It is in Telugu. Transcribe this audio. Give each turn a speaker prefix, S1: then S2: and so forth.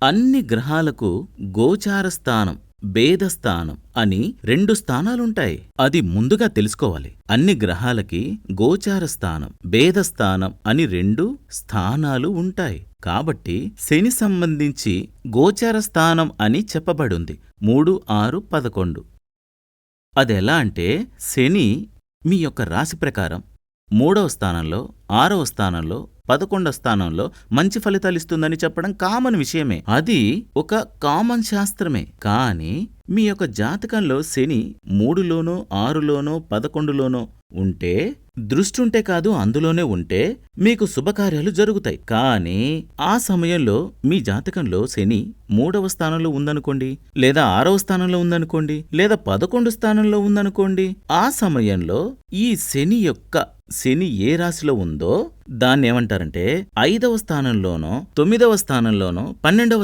S1: అన్ని గ్రహాలకు గోచార స్థానం, భేదస్థానం అని 2 స్థానాలుంటాయి. అది ముందుగా తెలుసుకోవాలి. అన్ని గ్రహాలకి గోచార స్థానం, భేదస్థానం అని 2 స్థానాలు ఉంటాయి. కాబట్టి శని సంబంధించి గోచార స్థానం అని చెప్పబడింది 3, 6, 11. అదెలా అంటే శని మీ యొక్క రాశి ప్రకారం 3వ స్థానంలో, 6వ స్థానంలో, 11వ స్థానంలో మంచి ఫలితాలిస్తుందని చెప్పడం కామన్ విషయమే. అది ఒక కామన్ శాస్త్రమే. కానీ మీ యొక్క జాతకంలో శని 3లోనో, 6లోనో, 11లోనో ఉంటే, దృష్టుంటే కాదు అందులోనే ఉంటే మీకు శుభకార్యాలు జరుగుతాయి. కానీ ఆ సమయంలో మీ జాతకంలో శని 3వ స్థానంలో ఉందనుకోండి, లేదా 6వ స్థానంలో ఉందనుకోండి, లేదా 11 స్థానంలో ఉందనుకోండి, ఆ సమయంలో ఈ శని ఏ రాశిలో ఉందో దాన్నేమంటారంటే 5వ స్థానంలోనో, 9వ స్థానంలోనో, 12వ